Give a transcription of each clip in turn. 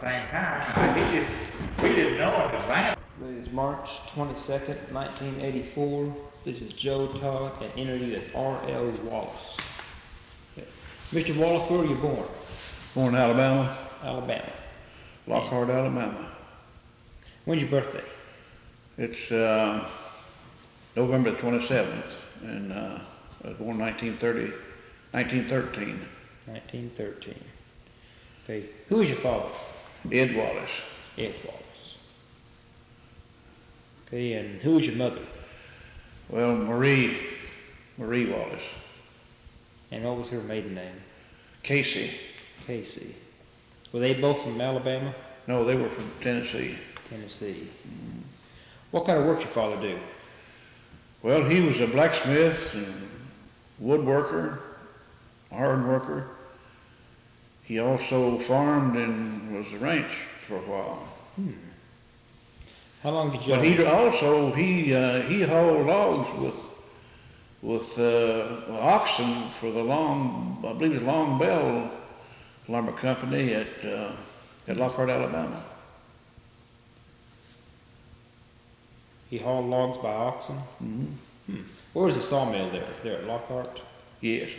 the same time. We didn't know in advance. It is March 22nd, 1984. This is Joe Todd, an interview with R.L. Wallace. Mr. Wallace, where were you born? Born in Alabama. Alabama. Lockhart, Alabama. When's your birthday? It's November 27th, and I was born 1913. 1913. Okay. Who is your father? Ed Wallace. Ed Wallace. Okay, and who is your mother? Well, Marie Wallace. And what was her maiden name? Casey. Casey. Were they both from Alabama? No, they were from Tennessee. Tennessee. Mm-hmm. What kind of work your father do? Well, he was a blacksmith and woodworker, hard worker. He also farmed and was a ranch for a while. How long did you? But he hauled logs with oxen for the I believe it was Long Bell Lumber Company at Lockhart, Alabama. He hauled logs by oxen? Mm-hmm. Where was the sawmill there? There at Lockhart? Yes.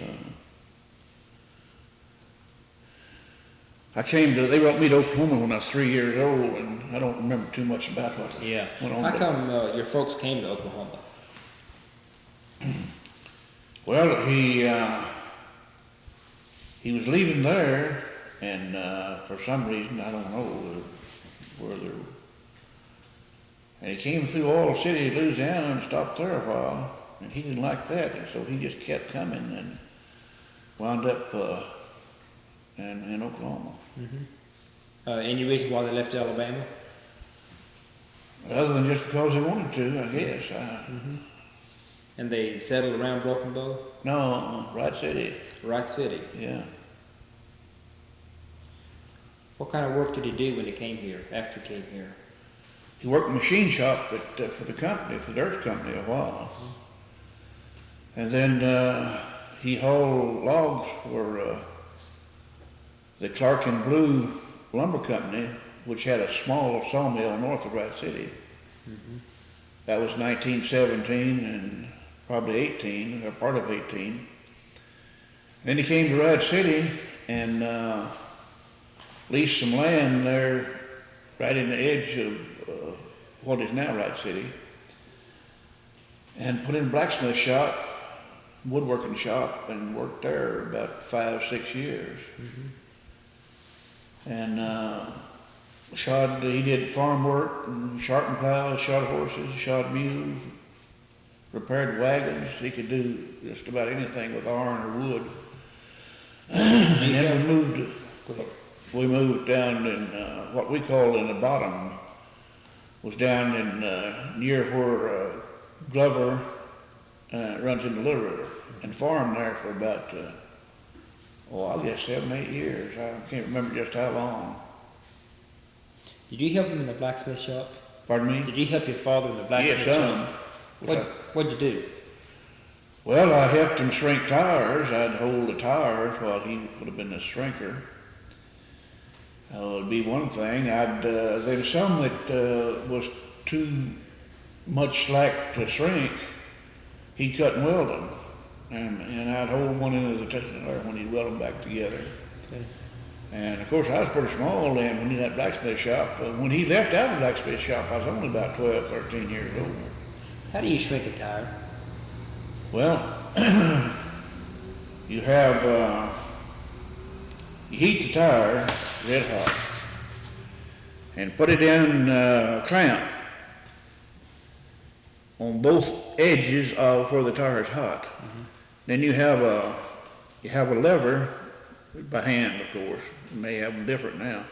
They brought me to Oklahoma when I was 3 years old, and I don't remember too much about what went on. How come your folks came to Oklahoma? Well, he was leaving there, and for some reason, I don't know whether, and he came through Wallace City, Louisiana, and stopped there a while, and he didn't like that, and so he just kept coming and wound up in Oklahoma. Mm-hmm. Any reason why they left Alabama? Other than just because they wanted to, I guess. And they settled around Broken Bow? No, Wright City. Wright City. Yeah. What kind of work did he do when he came here, after he came here? He worked in a machine shop for the company, for the Dierks company a while. And then he hauled logs for the Clark and Blue Lumber Company, which had a small sawmill north of Wright City. That was 1917 and probably 18, or part of 18. Then he came to Wright City and leased some land there right in the edge of what is now Wright City, and put in a blacksmith shop, woodworking shop, and worked there about 5-6 years. And he did farm work, and sharpened plows, shod horses, shod mules, repaired wagons. He could do just about anything with iron or wood. And then we moved down in what we call in the bottom, was down in near where Glover runs into the Little River, and farmed there for about I guess 7-8 years. I can't remember just how long. Did you help him in the blacksmith shop? Pardon me? Did you help your father in the blacksmith shop? Yes, What'd you do? Well, I helped him shrink tires. I'd hold the tires while he would have been the shrinker. It'd be one thing. There's some that was too much slack to shrink. He'd cut and weld them. And I'd hold one end of the tire when he'd weld them back together. Okay. And of course, I was pretty small then when he had that blacksmith shop. When he left out of the blacksmith shop, I was only about 12, 13 years old. How do you shrink a tire? Well, you heat the tire red hot and put it in a clamp on both edges of where the tire is hot. Then you have a lever by hand, of course. You may have them different now.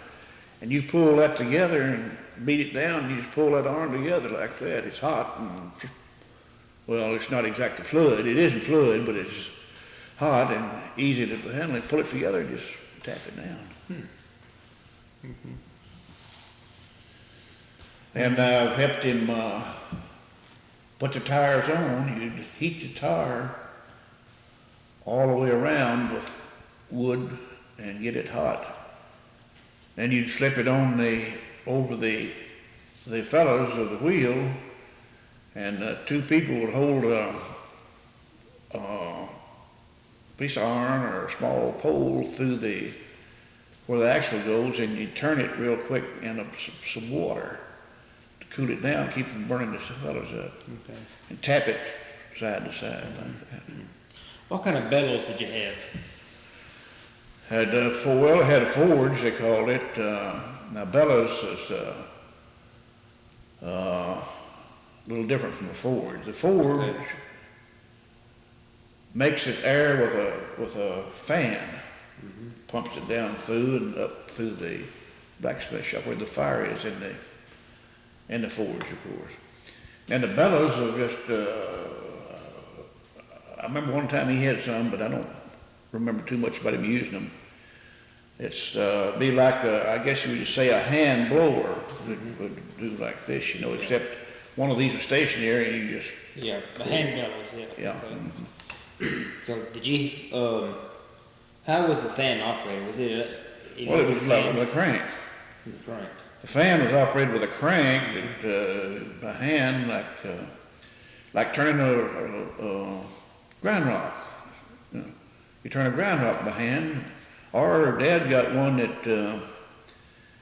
And you pull that together and beat it down, and you just pull that arm together like that. It's hot, and, well, it's not exactly fluid. It isn't fluid, but it's hot and easy to handle it. Pull it together and just tap it down. And I've helped him put the tires on. You'd heat the tire all the way around with wood and get it hot. Then you'd slip it on over the felloes of the wheel, and two people would hold a piece of iron or a small pole through where the axle goes, and you turn it real quick in some water to cool it down, keep from burning the fellows up. Okay. And tap it side to side like that. What kind of bellows did you have? Had had a forge, they called it. Now bellows is a little different from the forge. The forge makes its air with a fan, pumps it down through and up through the blacksmith shop where the fire is in the forge, of course. And the bellows are just. I remember one time he had some, but I don't remember too much about him using them. It's be like I guess you would say a hand blower would do like this, you know, except one of these was stationary and you just. Yeah, the hand bellows, yeah. Yeah. Okay. So did you, how was the fan operated? Was it Well, it was like with a crank. The crank. The fan was operated with a crank that by hand, like turning a ground rock. You know, you turn a ground rock by hand. Our dad got one that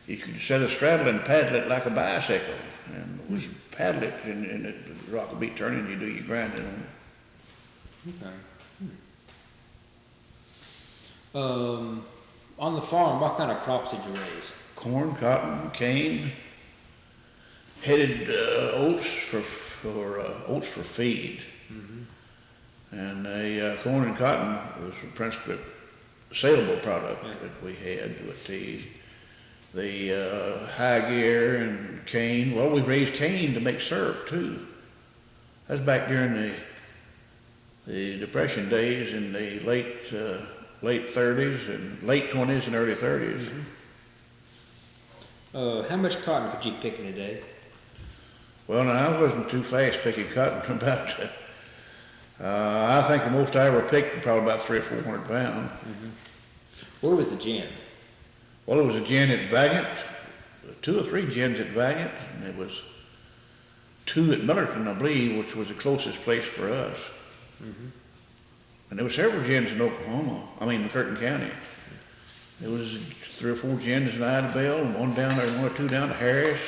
you could set a straddle and paddle it like a bicycle, and we paddle it, and the rock will be turning. You do your grinding on it. Okay. On the farm, what kind of crops did you raise? Corn, cotton, cane, headed oats for feed, and corn and cotton was the principal saleable product that we had with the high gear and cane. Well, we raised cane to make syrup too. That's back during the Depression days in the late 30s and late 20s and early 30s. How much cotton could you pick in a day? Well, now I wasn't too fast picking cotton. I think the most I ever picked was probably about 300 or 400 pounds. Where was the gin? Well, it was a gin at Valiant, 2 or 3 gins at Valiant, and it was 2 at Millerton, I believe, which was the closest place for us. And there were several gins in Oklahoma, Curtin County. There was 3 or 4 gins in Idabel, and 1 or 2 down to Harris.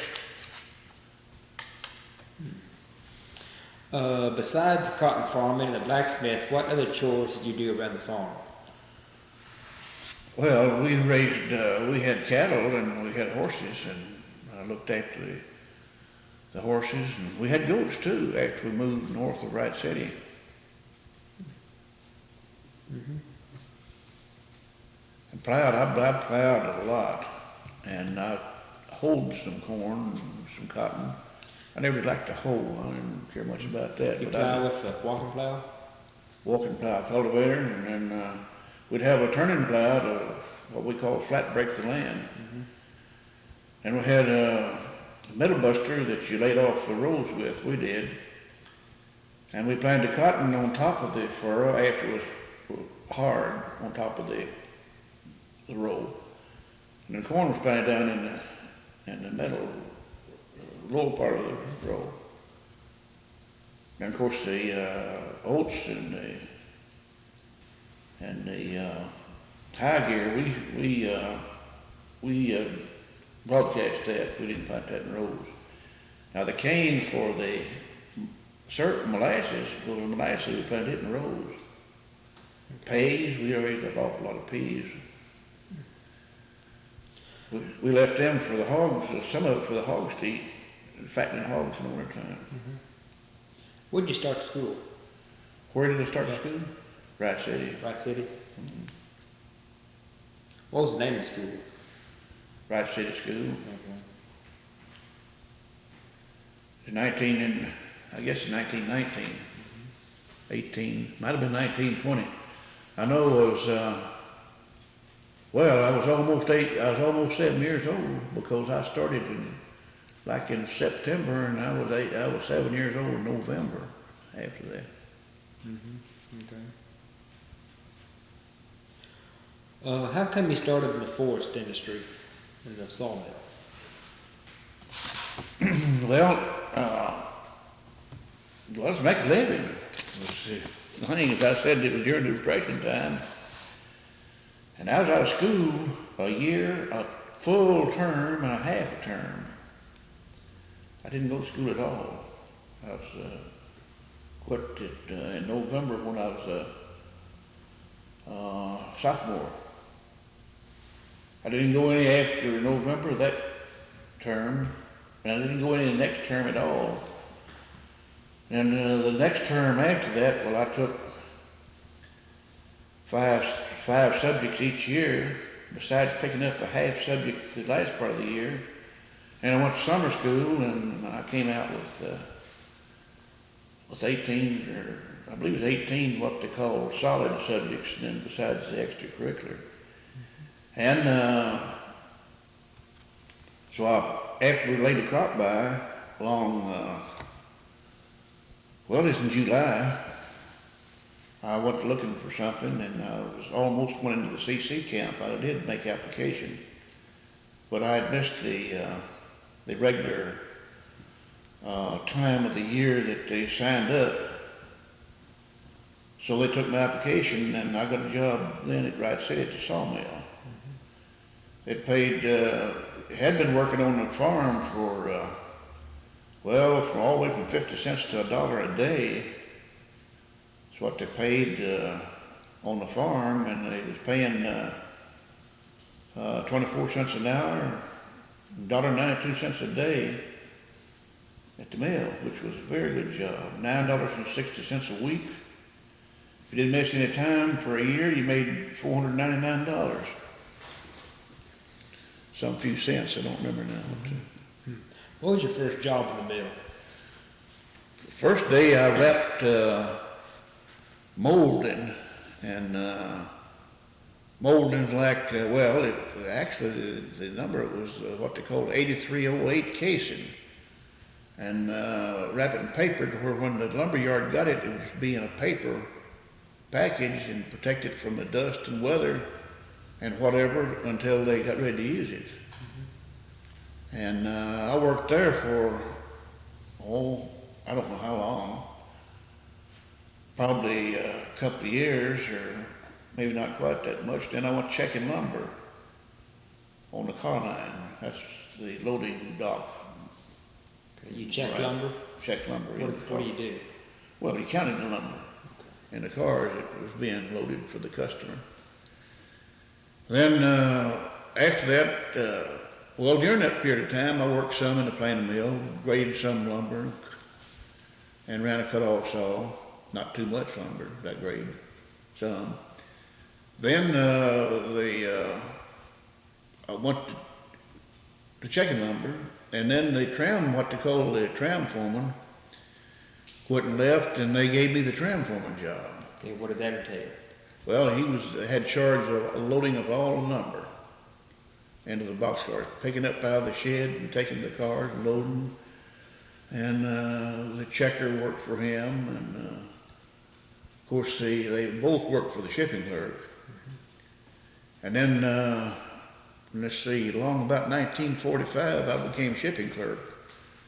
Besides cotton farming and the blacksmith, what other chores did you do around the farm? Well, we had cattle and we had horses, and I looked after the horses, and we had goats too after we moved north of Wright City. And plowed, I plowed a lot, and I hoed some corn and some cotton. I never liked to hoe, I didn't care much about that. You but plow with a walking plow? Walking plow cultivator, and then we'd have a turning plow to what we call flat break the land. And we had a metal buster that you laid off the rows with, we did. And we planted the cotton on top of the furrow after it was hard on top of the row. And the corn was planted down in the middle, lower part of the row. And of course the oats and the high gear, we broadcast that. We didn't plant that in rows. Now the cane for the certain molasses, well, the molasses we planted it in rows. Peas, we raised an awful lot of peas. We left them for the hogs, some of it for the hogs to eat, fattening hogs in the wintertime. When did you start school? Where did I start school? Wright City. Wright City? What was the name of the school? Wright City School. Okay. In 1919. 18, might have been 1920. I know it was, I was almost 7 years old, because I started in September, and I was 7 years old in November after that. Okay. How come you started in the forest industry? in the sawmill? Well, let's make a living. The thing, as I said, it was during the Depression time. And I was out of school a year, a full term and a half a term. I didn't go to school at all. I was quit it in November when I was a sophomore. I didn't go any after November that term, and I didn't go any the next term at all. And the next term after that, well, I took five subjects each year, besides picking up a half subject the last part of the year. And I went to summer school, and I came out with 18, or I believe it was 18, what they call solid subjects, and then besides the extracurricular. And so after we laid the crop by along, well, it's in July, I went looking for something, and I was almost went into the CC camp. I did make application, but I had missed the regular time of the year that they signed up. So they took my application, and I got a job then at Wright City at the sawmill. It paid, had been working on the farm for, well, from all the way from 50 cents to $1 a day. That's what they paid on the farm, and they was paying 24 cents an hour, $1.92 a day at the mill, which was a very good job. $9.60 a week. If you didn't miss any time for a year, you made $499. Some few cents, I don't remember now. What was your first job in the mill? First day I wrapped molding, and molding's like, well, actually the number was what they called 8308 casing, and wrapping paper to where when the lumberyard got it, it was being a paper package and protected from the dust and weather and whatever until they got ready to use it. And I worked there for, I don't know how long, probably a couple of years, or maybe not quite that much. Then I went checking lumber on the car line. That's the loading dock. Okay, you check Right. lumber? Check lumber. What do you do? Well, you counted the lumber in the cars that was being loaded for the customer. Then after that, well, during that period of time, I worked some in the planing mill, graded some lumber, and ran a cut-off saw. Not too much lumber, that grade, some. Then I went to checking lumber, and then the tram, what they call the tram foreman, quit and left, and they gave me the tram foreman job. Okay, what does that entail? Well, he had charge of loading of all the lumber into the boxcars, picking up out of the shed and taking the cars and loading. And the checker worked for him, and of course they both worked for the shipping clerk. And then, let's see, along about 1945, I became shipping clerk.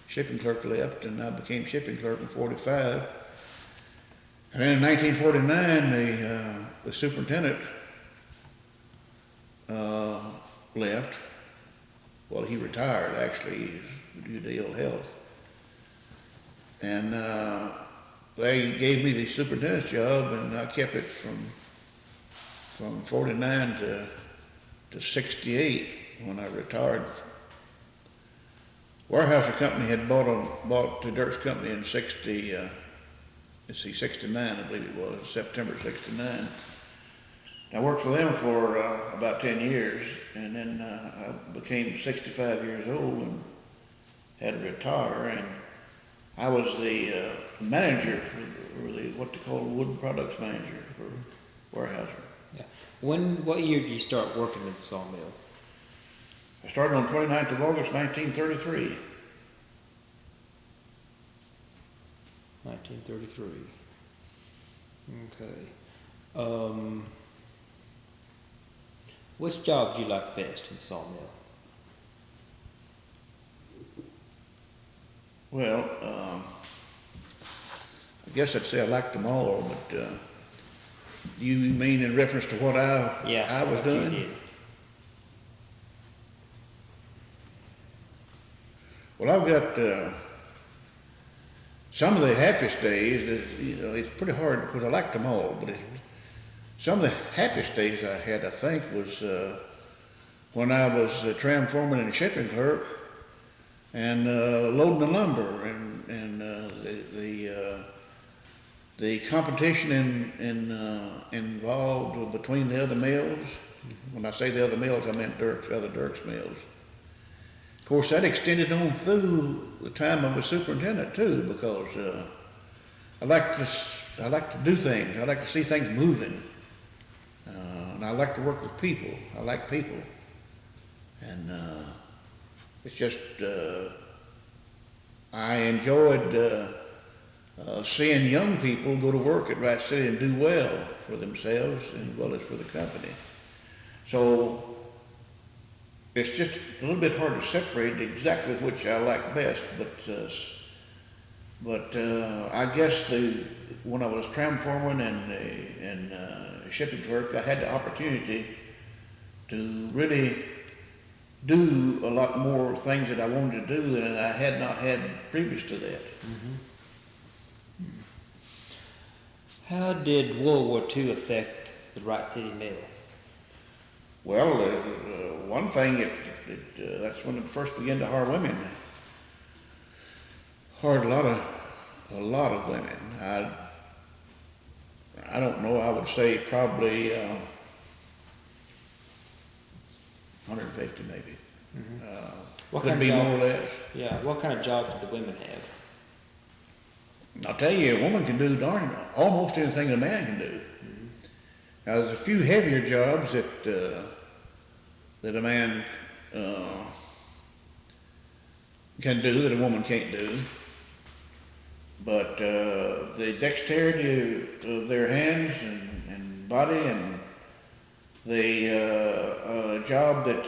Shipping clerk left, and I became shipping clerk in 45. And then in 1949, the superintendent left. Well, he retired, actually, due to ill health. And they gave me the superintendent's job, and I kept it from 49 to 68 when I retired. Weyerhauser company had bought the Dierks company in 69, I believe it was, September 69. I worked for them for about 10 years, and then I became 65 years old and had to retire, and I was the manager for the, what they call wood products manager for Weyerhauser. Yeah. What year did you start working at the sawmill? I started on 29th of August, 1933. 1933. Okay. Which job do you like best in the sawmill? Well, I guess I'd say I liked them all, but, you mean in reference to what Yeah, I was what you doing? did. Well, I've got, some of the happiest days, it's pretty hard because I liked them all, but some of the happiest days I had, I think, was, when I was a tram foreman and a shipping clerk and, loading the lumber and the competition involved between the other mills. When I say the other mills, I meant other Dierks mills. Of course, that extended on through the time I was superintendent too, because I like to do things. I like to see things moving, and I like to work with people. I like people, and it's just I enjoyed seeing young people go to work at Wright City and do well for themselves as well as for the company. So it's just a little bit hard to separate exactly which I like best, but I guess when I was tram foreman and shipping clerk, I had the opportunity to really do a lot more things that I wanted to do than I had not had previous to that. How did World War II affect the Wright City mill? Well, one thing, that's when it first began to hire women. Hired a lot of women. I don't know, I would say probably 150 maybe. What Could kind be of job, more or less. Yeah, what kind of jobs did the women have? I'll tell you, a woman can do almost anything a man can do. Now, there's a few heavier jobs that a man can do that a woman can't do. But the dexterity of their hands and body and the job that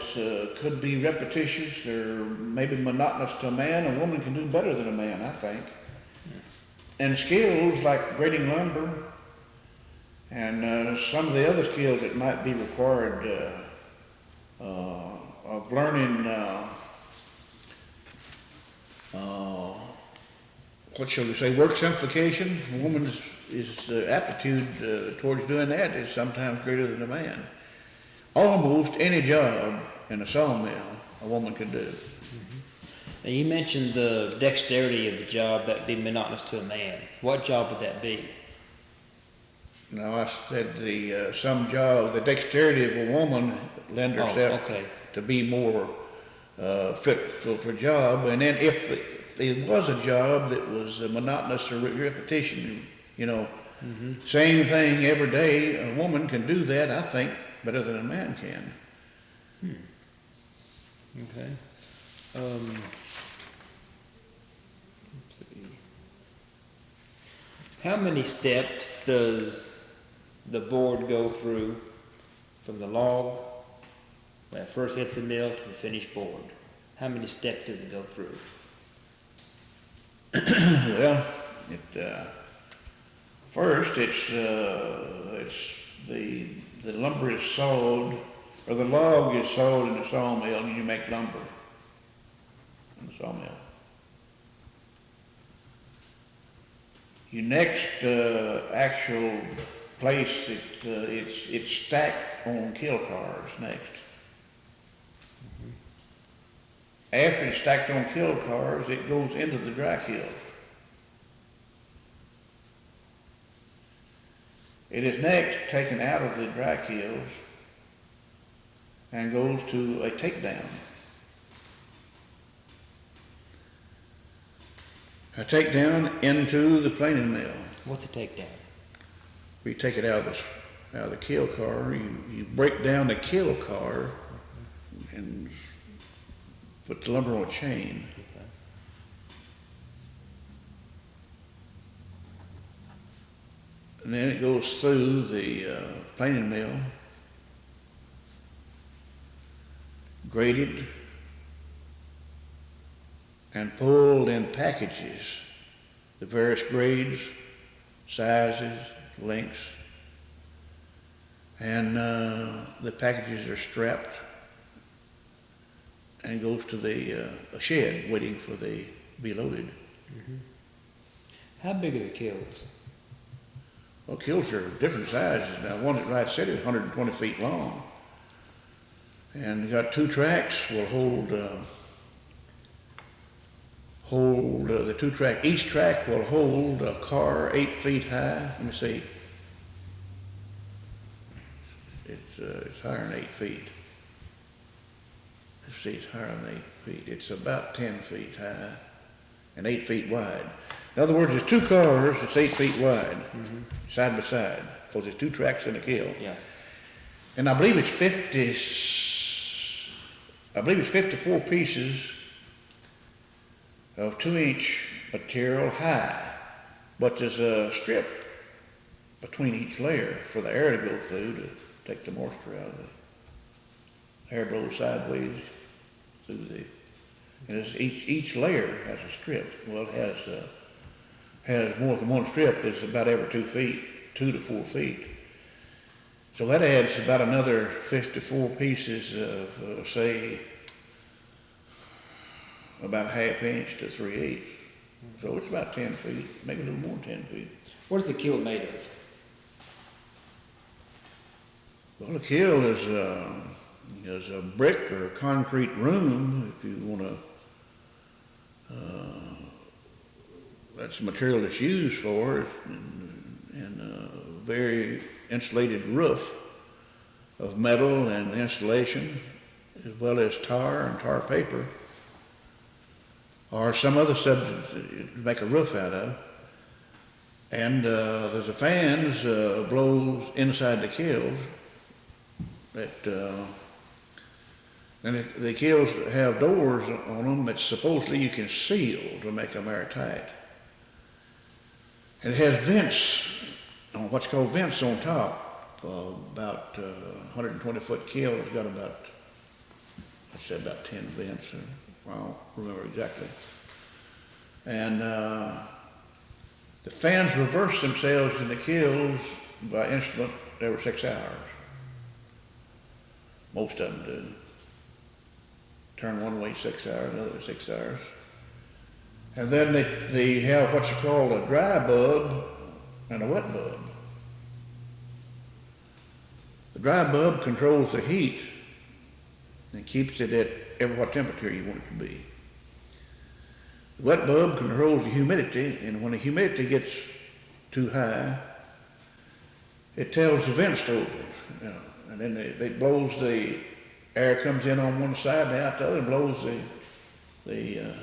could be repetitious or maybe monotonous to a man, a woman can do better than a man, I think. And skills like grading lumber and some of the other skills that might be required of learning, what shall we say, work simplification. A woman's aptitude towards doing that is sometimes greater than a man. Almost any job in a sawmill a woman can do. Now you mentioned the dexterity of the job that would be monotonous to a man. What job would that be? Now, I said the dexterity of a woman lend herself okay. to be more fit for a job. And then if there was a job that was monotonous or repetition, same thing every day, a woman can do that, I think, better than a man can. Okay. How many steps does the board go through from the log when it first hits the mill to the finished board? How many steps does it go through? Well, first it's the lumber is sawed, or the log is sawed in the sawmill, and you make lumber in the sawmill. Your next actual place, it's stacked on kill cars next. After it's stacked on kill cars, it goes into the dry kiln. It is next taken out of the dry kilns and goes to a takedown. A takedown into the planing mill. What's a takedown? We take it out of the kill car. You break down the kill car and put the lumber on a chain. Okay. And then it goes through the planing mill, graded, and pulled in packages, the various grades, sizes, lengths, and the packages are strapped and goes to a shed waiting for the be loaded. How big are the kilns? Well, kilns are different sizes. Now, one at Wright City is 120 feet long, and you got 2 tracks will hold the 2 track. Each track will hold a car 8 feet high. Let me see. It's higher than 8 feet. Let's see, it's higher than 8 feet. It's about 10 feet high and 8 feet wide. In other words, there's 2 cars, it's 8 feet wide, side by side, because there's 2 tracks in the kiln. Yeah. And I believe it's 54 pieces of 2-inch material high, but there's a strip between each layer for the air to go through to take the moisture out of it. Air blows sideways through and each layer has a strip. Well, it has more than one strip. It's about every 2 feet, 2 to 4 feet. So that adds about another 54 pieces of, say, about a 1/2 inch to 3/8. So it's about 10 feet, maybe a little more than 10 feet. What is the kiln made of? Well, the kiln is a brick or a concrete room, if you want to. That's the material that's used for it, and a very insulated roof of metal and insulation, as well as tar and tar paper, or some other substance to make a roof out of. And there's a fans blows inside the kiln that and the kilns have doors on them that supposedly you can seal to make them airtight. And it has vents, on what's called vents on top. About 120-foot kiln has got about, I'd say about 10 vents. I don't remember exactly. And the fans reverse themselves in the kilns by instrument every 6 hours. Most of them do. Turn one way 6 hours, another way 6 hours. And then they have what you call a dry bulb and a wet bulb. The dry bulb controls the heat and keeps it at what temperature you want it to be. The wet bulb controls the humidity, and when the humidity gets too high, it tells the vents to open, and then it blows the air comes in on one side and out the other, and blows the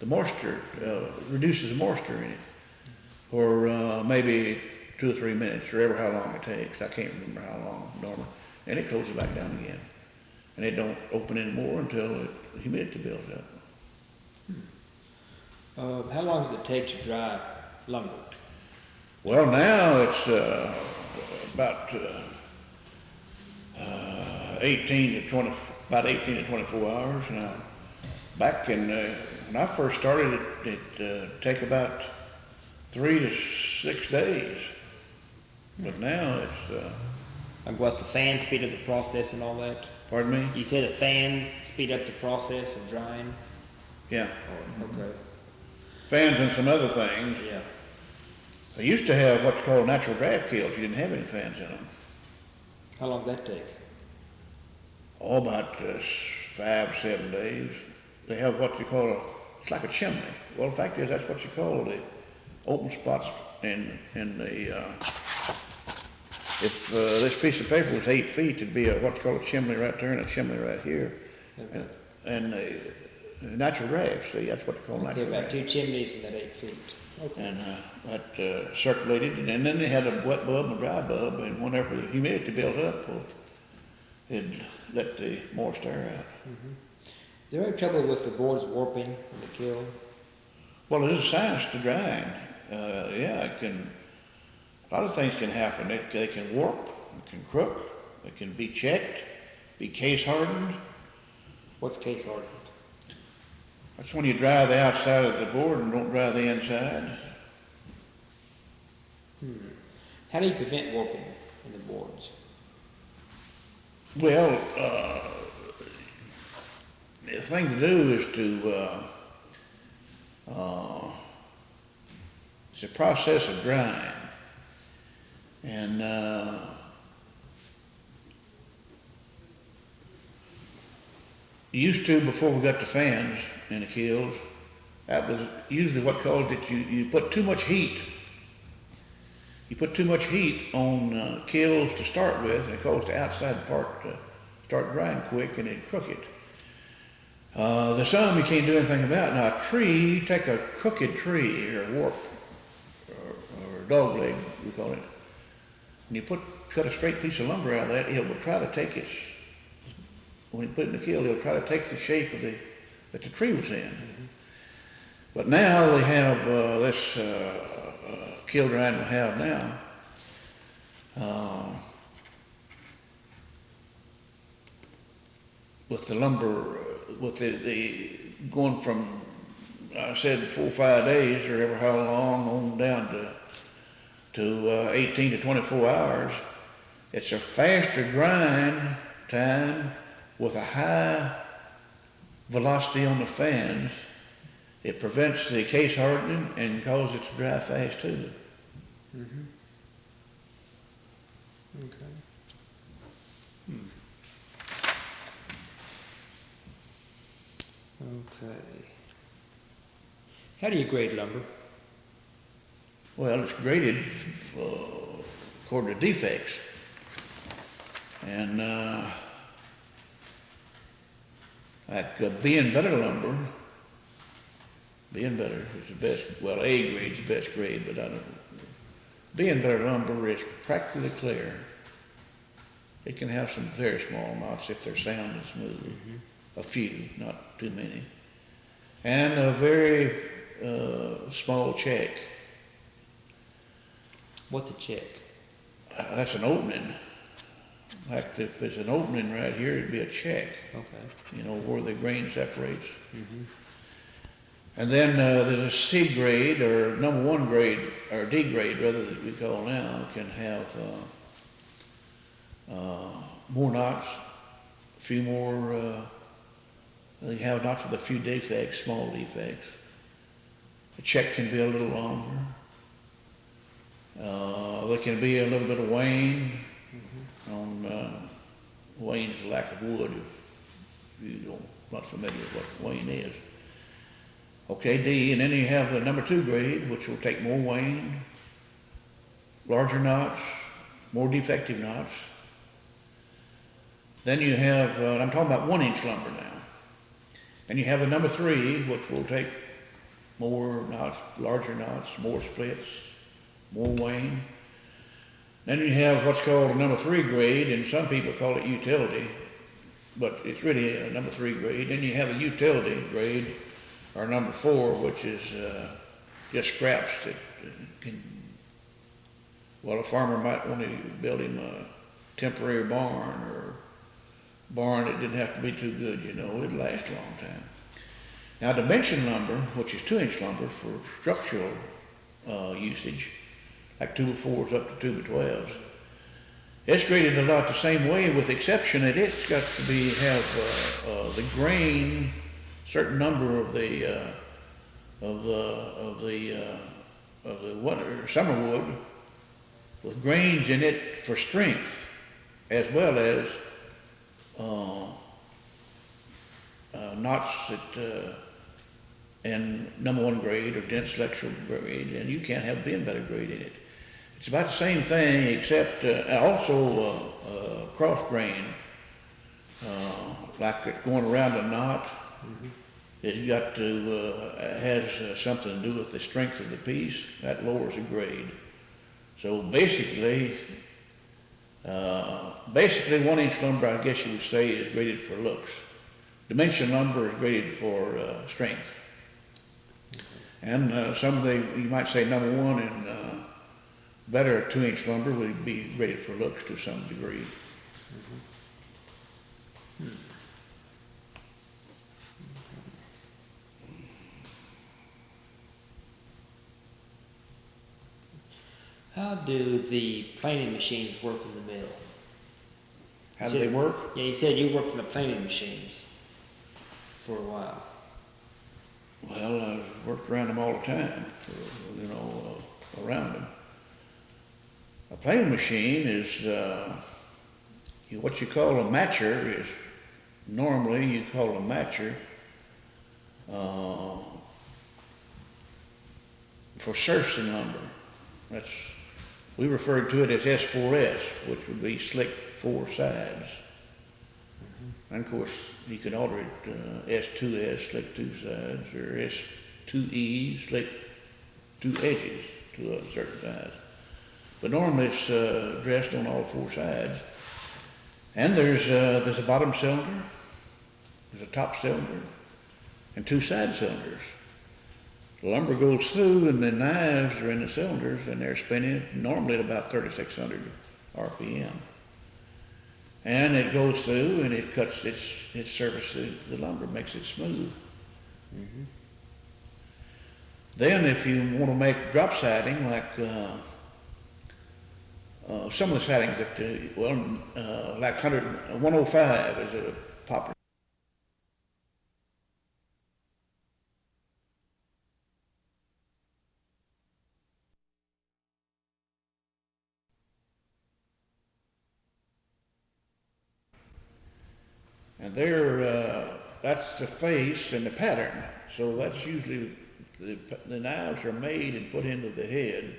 moisture, reduces the moisture in it for maybe 2 or 3 minutes, or ever how long it takes. I can't remember how long normally. And it closes back down again. And it don't open anymore until the humidity builds up. How long does it take to dry lumber? Well, now it's about 18 to 24 hours now. Back in when I first started, it take about 3 to 6 days. But now it's. Like what, the fans speed up the process and all that? Pardon me? You say the fans speed up the process of drying? Yeah. Okay. Fans and some other things. Yeah. They used to have what's called natural draft kilns. You didn't have any fans in them. How long did that take? Oh, about 5, 7 days. They have what you call it's like a chimney. Well, the fact is that's what you call the open spots in the, if this piece of paper was 8 feet, it'd be what's called a chimney right there and a chimney right here. Okay. And the natural draft, see, that's what they call natural about draft. 2 chimneys and that 8 feet. Okay. And that circulated, and then they had a wet bulb and a dry bulb, and whenever the humidity built up, well, it'd let the moist air out. Mm-hmm. Is there any trouble with the boards warping in the kiln? Well, there's a science to drying. Yeah, it can. A lot of things can happen. They can warp, it can crook, it can be checked, be case hardened. What's case hardened? That's when you dry the outside of the board and don't dry the inside. How do you prevent warping in the boards? Well, the thing to do is to, it's a process of drying. And, used to, before we got the fans in the kilns, that was usually what caused it. You put too much heat. You put too much heat on kilns to start with, and it caused the outside part to start drying quick and it'd crook it. The some you can't do anything about. Now a tree, you take a crooked tree or warp or dog leg, we call it, and you cut a straight piece of lumber out of that, it will try to take its, when you put it in the kiln, it'll try to take the shape of that the tree was in. But now they have this kiln drying we have now. With the lumber, with the going from, I said 4 or 5 days or ever how long on down to 18 to 24 hours, it's a faster drying time with a high velocity on the fans. It prevents the case hardening and causes it to dry fast too. Okay. Okay. How do you grade lumber? Well, it's graded according to defects. And like being better lumber, being better is the best, well, A grade's the best grade, but I don't, being better lumber is practically clear. It can have some very small knots if they're sound and smooth. A few, not too many. And a very small check. What's a check? That's an opening. Like if there's an opening right here, it'd be a check. Okay. You know, where the grain separates. And then there's a C grade, or number 1 grade, or D grade rather, that we call now, can have more knots, a few more, they have knots with a few defects, small defects. The check can be a little longer. There can be a little bit of wane. On wane is a lack of wood, if you don't, not familiar with what wane is. Okay, D, and then you have the number 2 grade, which will take more wane, larger knots, more defective knots. Then you have, I'm talking about 1-inch lumber now. And you have the number 3, which will take more knots, larger knots, more splits, more wane. Then you have what's called a number 3 grade, and some people call it utility, but it's really a number 3 grade. Then you have a utility grade, or number 4, which is just scraps that can, well, a farmer might want to build him a temporary barn, or barn that didn't have to be too good, you know, it'd last a long time. Now dimension lumber, which is 2-inch lumber for structural usage, like 2x4s up to 2x12s, it's graded a lot the same way, with the exception that it's got to be have the grain, certain number of the winter summer wood with grains in it for strength, as well as knots that and number 1 grade or dense electrical grade, and you can't have being better grade in it. It's about the same thing, except also cross grain, like it's going around a knot. It's got to has something to do with the strength of the piece. That lowers the grade. So basically 1-inch lumber, I guess you would say, is graded for looks. Dimension lumber is graded for strength. And some of the, you might say number 1 and better 2-inch lumber would be graded for looks to some degree. How do the planing machines work in the mill? How do they work? Yeah, you said you worked on the planing machines for a while. Well, I've worked around them all the time, around them. A planing machine is, what you call a matcher is, normally you call a matcher, for surfacing lumber. We referred to it as S4S, which would be slick 4 sides. And of course, you could alter it S2S, slick 2 sides, or S2E, slick 2 edges to a certain size. But normally it's dressed on all 4 sides. And there's a bottom cylinder, there's a top cylinder, and 2 side cylinders. The lumber goes through, and the knives are in the cylinders, and they're spinning normally at about 3,600 RPM. And it goes through, and it cuts it surfaces the lumber, makes it smooth. Mm-hmm. Then, if you want to make drop siding, like some of the sidings that, like 105 is a popular. And that's the face and the pattern. So that's usually, the knives are made and put into the head,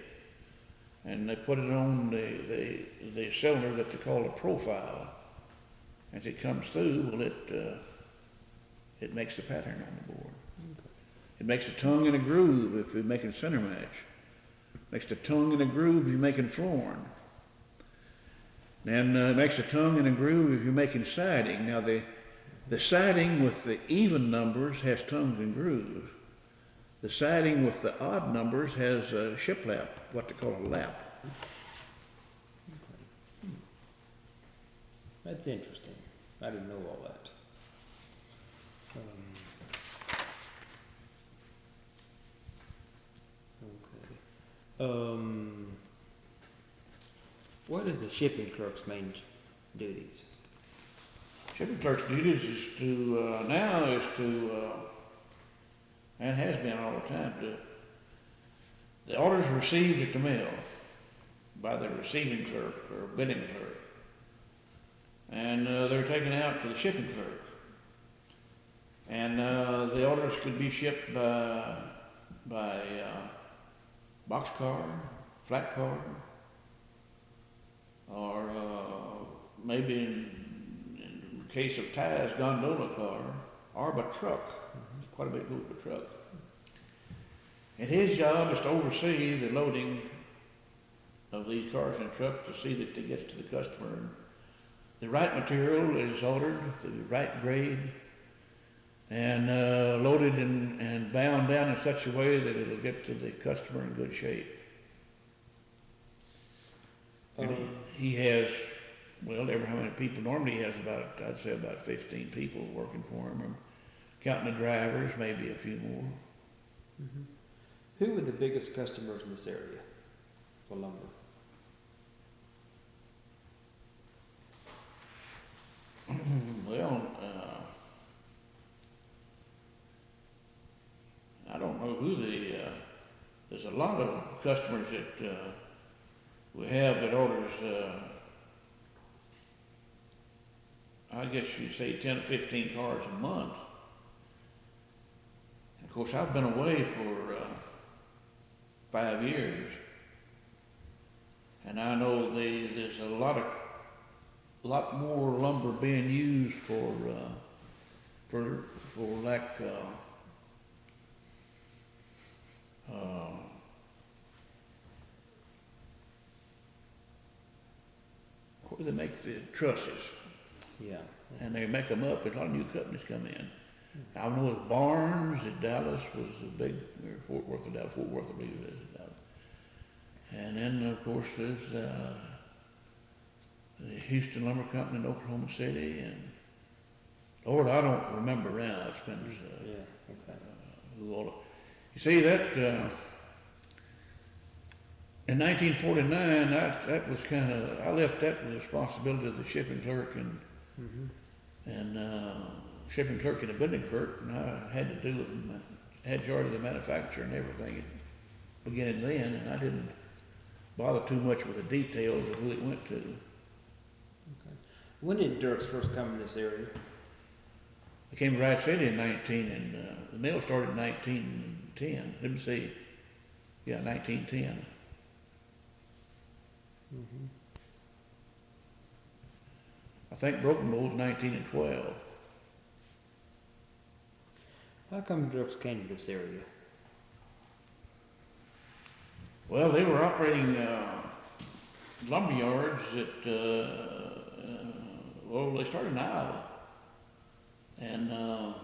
and they put it on the cylinder that they call a profile. As it comes through, well, it makes the pattern on the board. Okay. It makes a tongue and a groove if you're making center match. Makes the tongue and a groove if you're making flooring. Then it makes a tongue and a groove if you're making siding. Now the siding with the even numbers has tongues and grooves. The siding with the odd numbers has a shiplap, what they call a lap. Okay. That's interesting. I didn't know all that. Okay. What is the shipping clerk's main duties? Shipping clerk's duties is and has been all the time, the orders received at the mill by the receiving clerk or billing clerk, and they're taken out to the shipping clerk, and the orders could be shipped by boxcar, flat car, or maybe in case of ties, gondola car, or by truck. It's quite a bit goes by truck. And his job is to oversee the loading of these cars and trucks to see that it gets to the customer. The right material is ordered, the right grade, and loaded and bound down in such a way that it'll get to the customer in good shape. He has, how many people? Normally he has I'd say about 15 people working for him, counting the drivers, maybe a few more. Mm-hmm. Who are the biggest customers in this area for lumber? I don't know who there's a lot of customers that we have that orders, I guess you'd say 10 or 15 cars a month. And of course, I've been away for 5 years, and I know there's a lot more lumber being used for like where they make the trusses. Yeah. And they make them up, and a lot of new companies come in. I know with Barnes at Dallas was a big, or Fort Worth, I believe it is, Dallas. And then, of course, there's the Houston Lumber Company in Oklahoma City, and Lord, I don't remember now. It's been who all. You see that In 1949, that was kind of, I left that with the responsibility of the shipping clerk and shipping clerk and the building clerk, and I had to do with them, had charge of the manufacturer and everything beginning then, and I didn't bother too much with the details of who it went to. Okay. When did Dierks first come in this area? I came to Wright City in 19, and the mill started in 1910. Let me see. Yeah, 1910. I think Broken Bow was 1912. How come Dierks came to this area? Well, they were operating lumber yards well, they started in Iowa. And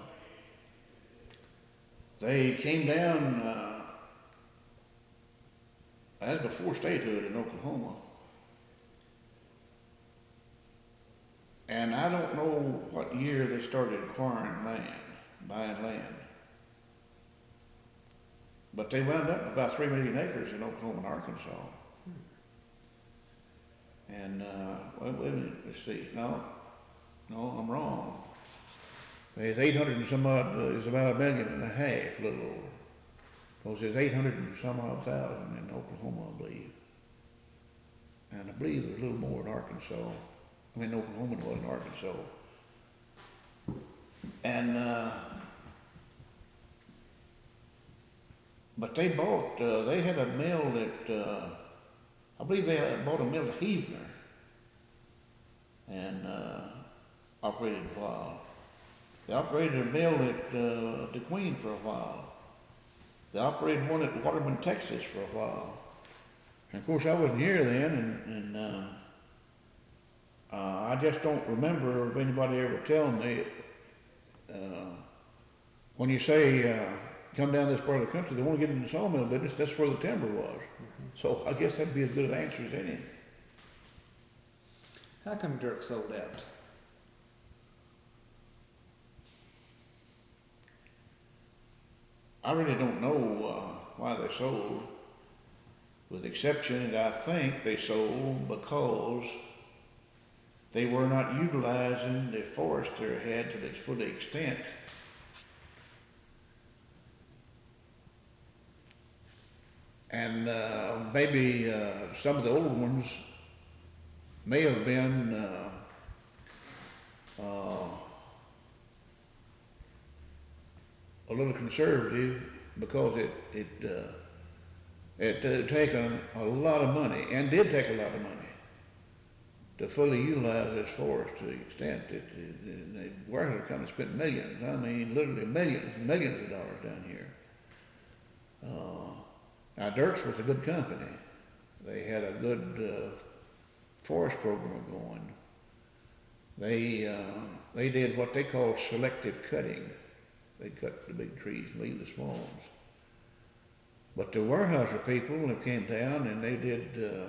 they came down, as before statehood in Oklahoma. And I don't know what year they started acquiring land, buying land. But they wound up with about 3 million acres in Oklahoma and Arkansas. And, well, wait a minute, let's see. No, I'm wrong. There's 800 and some odd, is about 1.5 million, a little over. Because there's 800 and some odd thousand in Oklahoma, I believe. And I believe there's a little more in Arkansas. I mean, Oklahoma was in Arkansas. And, but they bought, they had a mill that, I believe they had bought a mill at Heavener and operated a while. They operated a mill at DeQueen for a while. They operated one at Waterman, Texas for a while. And of course I wasn't here then, and I just don't remember of anybody ever telling me, when you say, come down this part of the country, they want to get into the sawmill business, that's where the timber was. So I guess that'd be as good an answer as any. How come Dierks sold out? I really don't know why they sold, with the exception that I think they sold because they were not utilizing the forest they had to its full extent. And maybe some of the old ones may have been a little conservative because it taken a lot of money, and did take a lot of money, to fully utilize this forest to the extent that the Weyerhauser company spent millions. I mean, literally millions and millions of dollars down here. Now, Dierks was a good company. They had a good forest program going. They did what they call selective cutting. They cut the big trees and leave the small ones. But the Weyerhauser people that came down and they did,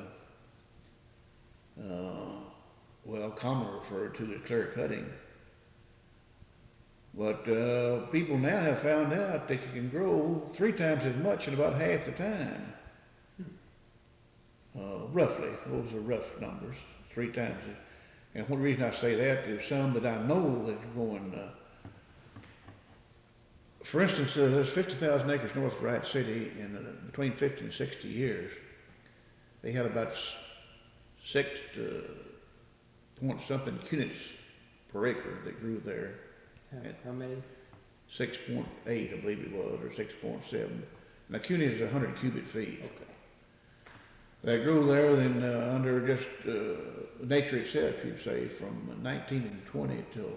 well, commonly referred to as clear cutting. But people now have found out they can grow 3 times as much in about half the time. Roughly, those are rough numbers, 3 times. And one reason I say that is some that I know that are going, for instance, there's 50,000 acres north of Wright City in between 50 and 60 years. They had about 6 point something units per acre that grew there. How many? 6.8, I believe it was, or 6.7. Now, cunit is 100 cubic feet. Okay. They grew there then under just nature itself, you'd say, from 1920 till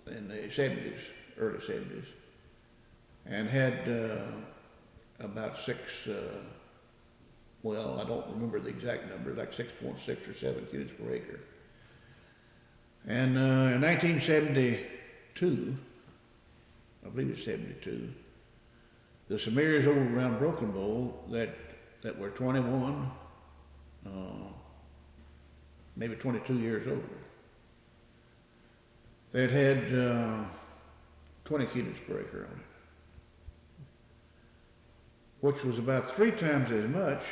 in the 70s, early 70s, and had about 6, well, I don't remember the exact number, like 6.6 or 7 units per acre. And in 1972, I believe it's 72, the Samirs over around Broken Bow that were 21, maybe 22 years old, that had 20 units per acre on it. which was about 3 times as much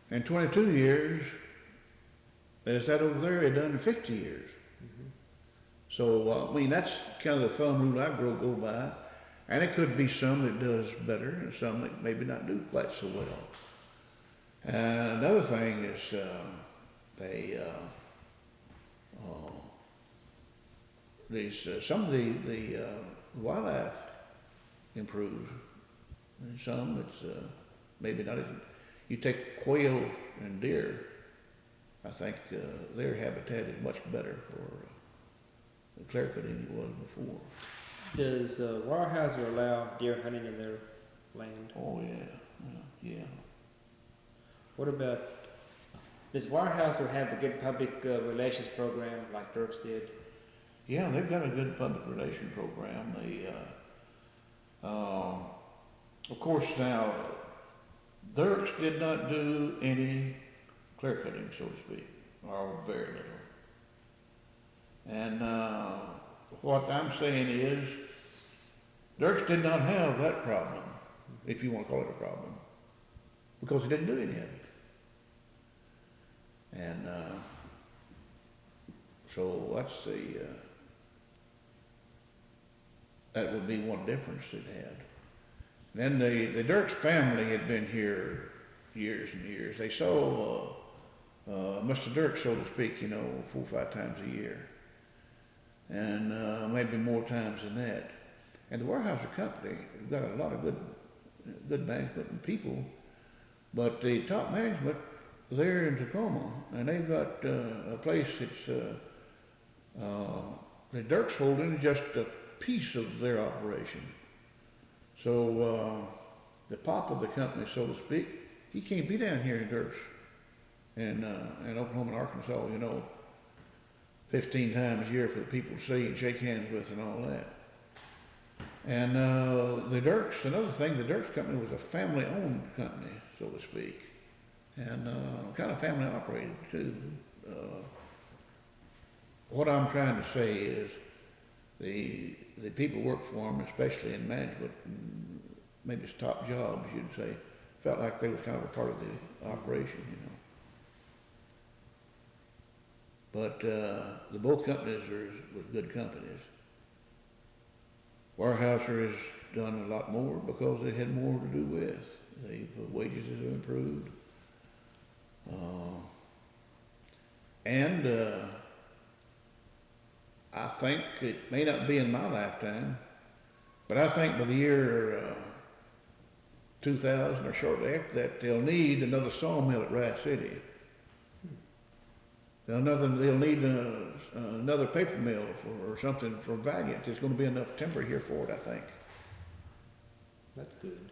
in 22 years as that over there had done in 50 years. So, I mean, that's kind of the thumb rule I go by. And it could be some that does better and some that maybe not do quite so well. And another thing is some of the wildlife improves, and some it's maybe not. You take quail and deer. I think their habitat is much better for the clear cutting than it was before. Does Weyerhauser allow deer hunting in their land? Oh yeah, yeah. What about, does Weyerhauser have a good public relations program like Dierks did? Yeah, they've got a good public relation program. Of course, now Dierks did not do any clear cutting, so to speak, or very little. And what I'm saying is, Dierks did not have that problem, if you want to call it a problem, because he didn't do any of it. And so that's that would be one difference it had. Then the Dierks family had been here years and years. They saw Mr. Dierks, so to speak, 4 or 5 times a year. And maybe more times than that. And the Weyerhauser company has got a lot of good management and people, but the top management there in Tacoma, and they've got a place that's the Dierks holding is just a piece of their operation. So the pop of the company, so to speak, he can't be down here in Dierks in Oklahoma and Arkansas, 15 times a year for the people to see and shake hands with and all that. And the Dierks, another thing, the Dierks company was a family-owned company, so to speak, and kind of family-operated too. What I'm trying to say is the people work for them, especially in management, and maybe it's top jobs, you'd say, felt like they was kind of a part of the operation, But the both companies were good companies. Weyerhauser has done a lot more because they had more to do with. The wages have improved. And I think it may not be in my lifetime, but I think by the year 2000 or shortly after that, they'll need another sawmill at Wright City. They'll need another paper mill or something for Valiant. There's going to be enough timber here for it, I think. That's good.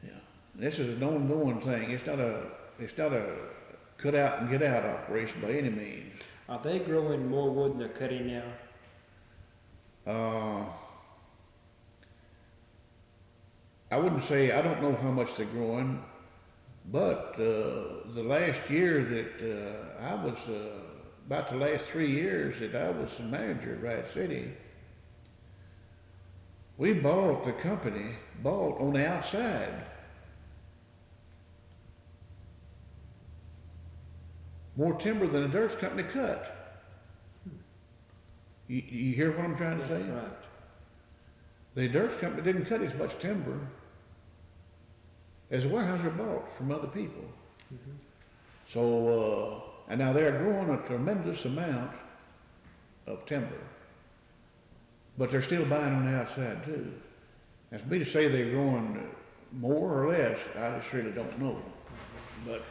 Yeah, and this is an ongoing thing. It's not a cut out and get out operation by any means. Are they growing more wood than they're cutting now? I wouldn't say, I don't know how much they're growing, but the last year that I was, about the last 3 years that I was the manager at Wright City, we bought the company, on the outside, more timber than the Dierks company cut. You hear what I'm trying to say? Right. The Dierks company didn't cut as much timber as the Weyerhauser bought from other people. Mm-hmm. So, and now they're growing a tremendous amount of timber, but they're still buying on the outside too. And for me to say they're growing more or less, I just really don't know. But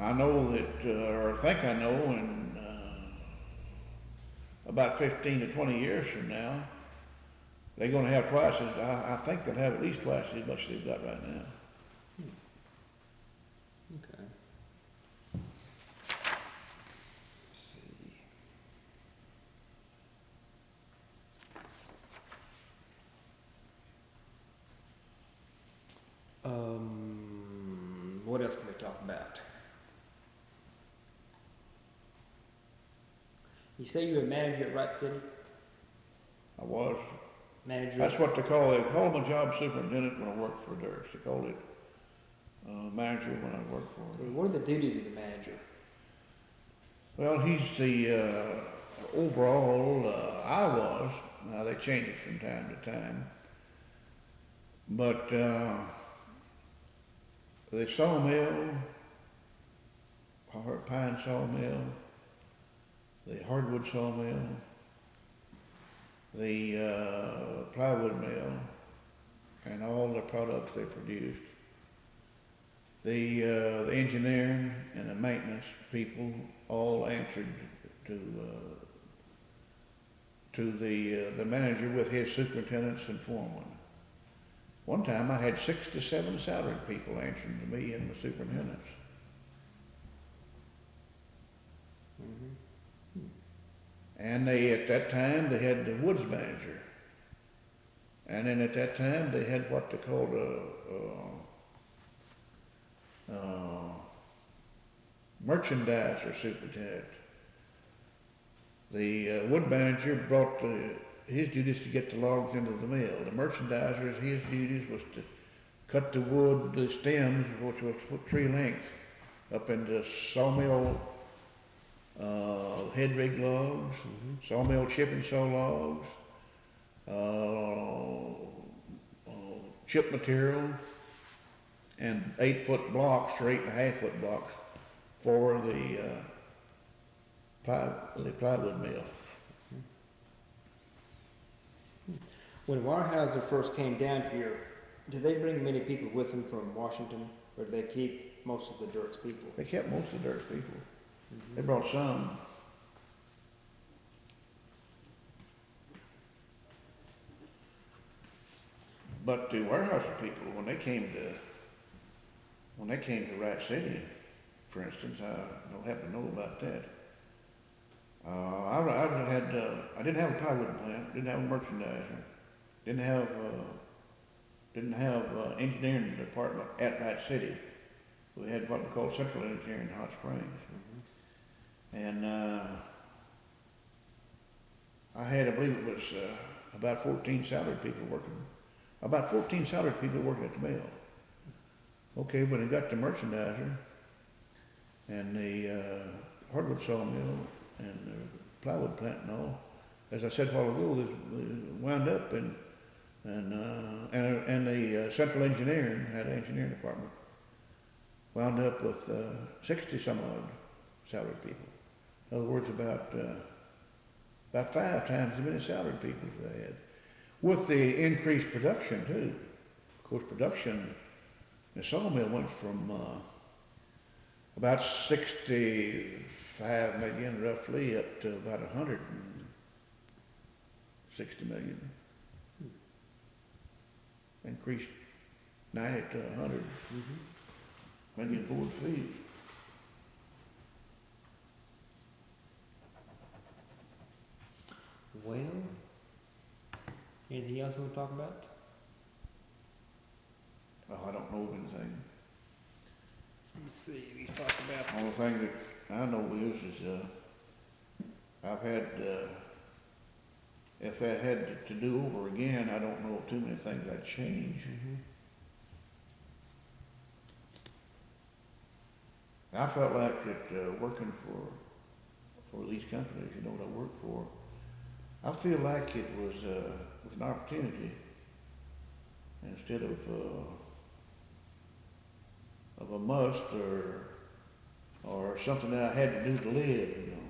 I know that, or I think I know, in about 15 to 20 years from now, they're going to have twice as, I think they'll have at least twice as much as they've got right now. Okay. Let's see. What else can we talk about? You say you were a manager at Wright City? I was. manager? That's what they call it. They call him a job superintendent when I worked for Dierks. They called it manager when I worked for him. What are the duties of the manager? Well, he's the overall. I was. Now they change it from time to time, but the sawmill, pine sawmill, the hardwood sawmill, the plywood mill, and all the products they produced. The engineering and the maintenance people all answered to the manager with his superintendents and foremen. One time I had 6 to 7 salaried people answering to me and the superintendents. Mm-hmm. And at that time they had the woods manager. And then at that time they had what they called a merchandiser superintendent. The wood manager brought his duties to get the logs into the mill. The merchandiser, his duties was to cut the wood, the stems, which was tree length, up into sawmill head rig logs, sawmill chip and saw logs, chip material, and 8-foot blocks or 8.5-foot blocks for the plywood mill. When Weyerhauser first came down here, did they bring many people with them from Washington, or did they keep most of the Dierks people? They kept most of the Dierks people. They brought some. But the Weyerhauser people, when they came to Wright City, for instance, I don't happen to know about that. I didn't have a plywood plant, didn't have a merchandiser, didn't have engineering department at Wright City. We had what we call Central Engineering in Hot Springs. And I had, I believe it was about 14 salaried people working at the mill. Okay, when I got the merchandiser and the hardwood sawmill and the plywood plant and all, as I said a while ago, they wound up and the central engineering, had an engineering department, wound up with 60 some odd salaried people. In other words, about 5 times as many salaried people as they had. With the increased production too. Of course, production, the sawmill went from about 65 million roughly up to about 160 million. Increased 90 to 100 million board feet. Well, anything else you want to talk about? Oh, I don't know of anything. Let's see, we talked about. The only thing that I know is I've had, if I had to do over again, I don't know of too many things I'd change. I felt like that working for these companies, you know what I work for, I feel like it was an opportunity instead of a must or something that I had to do to live, you know.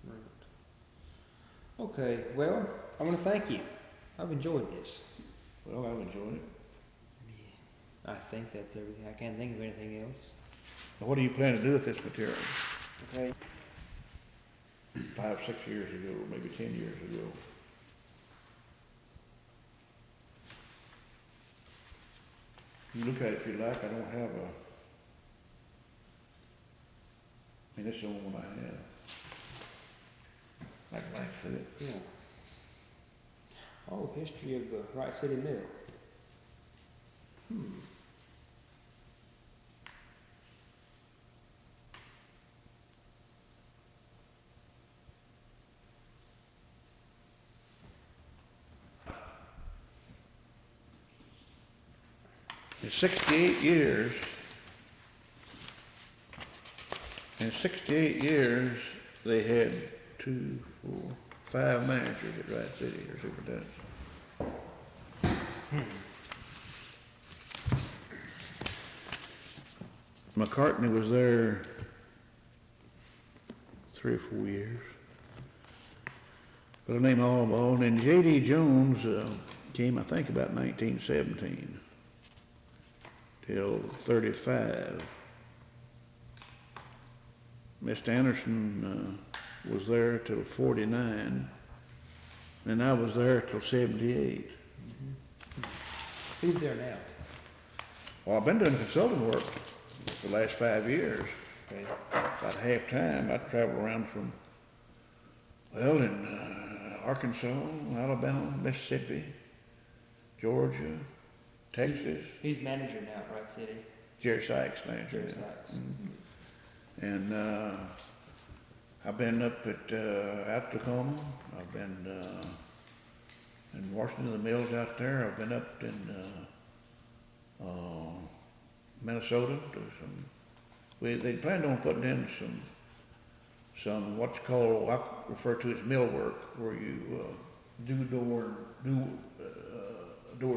Right. Okay, well, I want to thank you. I've enjoyed this. Well, I've enjoyed it. I think that's everything. I can't think of anything else. Now, what do you plan to do with this material? Okay. 5, 6 years ago, maybe 10 years ago. You look at it if you like. I don't have this is the only one I have. Like that. Yeah. Oh, history of the Wright City Mill. In 68 years, they had 2, 4, 5 managers at Wright City or superintendents. McCartney was there 3 or 4 years. But the name all, and then J.D. Jones came, I think, about 1917 till 35. Mr. Anderson was there till 49, and I was there till 78. Who's there now? Well, I've been doing consulting work for the last 5 years. Okay. About half time, I travel around from, well, in Arkansas, Alabama, Mississippi, Georgia, Texas. He's manager now at Wright City. Jerry Sykes, manager. Jerry Sykes. Mm-hmm. And I've been up at out Tacoma. I've been in Washington, the mills out there. I've been up in Minnesota to some. They planned on putting in some what's called, I refer to as mill work, where you do door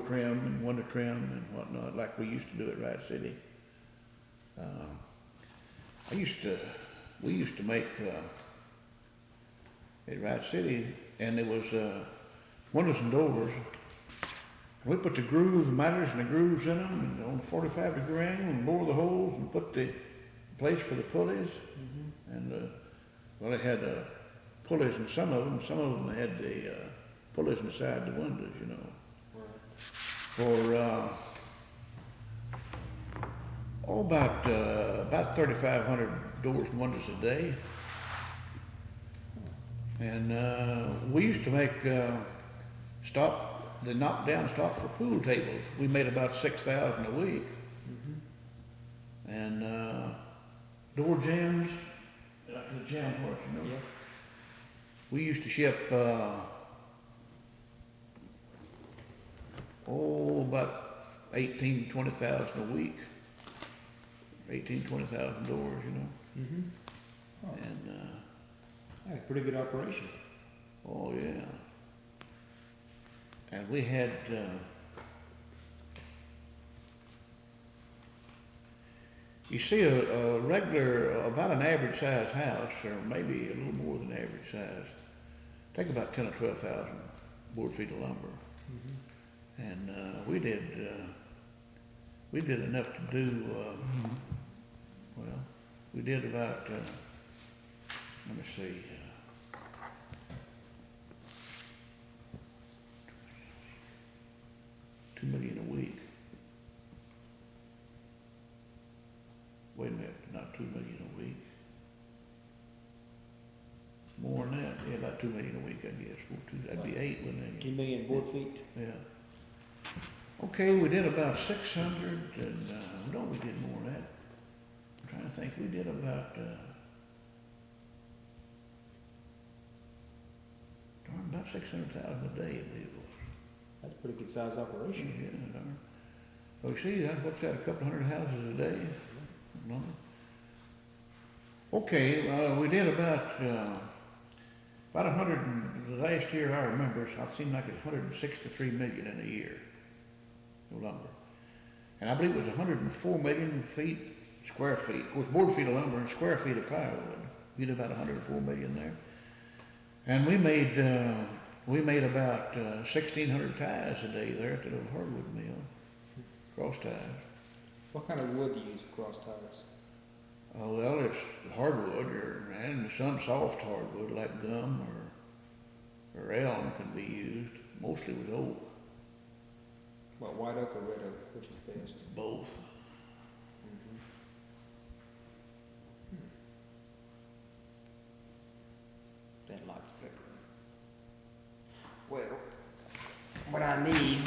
trim and window trim and whatnot, like we used to do at Wright City. We used to make at Wright City, and there was windows and doors. We put the grooves, the miters and the grooves in them, and on a 45-degree angle, and bore the holes, and put the place for the pulleys. And well, they had pulleys in some of them. Some of them had the pulleys inside the windows, you know. For about 3,500 doors and windows a day. And we used to make the knock-down stock for pool tables. We made about 6,000 a week. And door jams, like the jam parts, you know. Yeah. We used to ship about 18,000 to 20,000 a week. 18,000 to 20,000 doors, you know. Oh. And Yeah, pretty good operation. oh yeah. And we had you see a regular, about an average size house, or maybe a little more than average size, take about 10 or 12,000 board feet of lumber. And we did enough to do, well, we did about, let me see, 2 million a week. Wait a minute, not 2 million a week. More than that, yeah, about 2 million a week, I guess. That'd be 8, wouldn't it? 2 million board feet? Yeah. Okay, we did about 600, and no, we did more than that. I'm trying to think, we did about, about 600,000 a day, I believe it was. That's a pretty good sized operation. Yeah, darn. So you see, what's that, a couple hundred houses a day? No. Okay, we did about 100, the last year I remember, so it seemed like it was 163 million in a year of lumber. And I believe it was 104 million square feet. Of course, board feet of lumber and square feet of plywood. We did about 104 million there. And we made about 1,600 ties a day there at the little hardwood mill, cross ties. What kind of wood do you use for cross ties? Oh, well, it's hardwood, and some soft hardwood like gum or elm can be used. Mostly with oak. What, white oak or red oak? Which is best? Both. That likes flickering. Well, what I need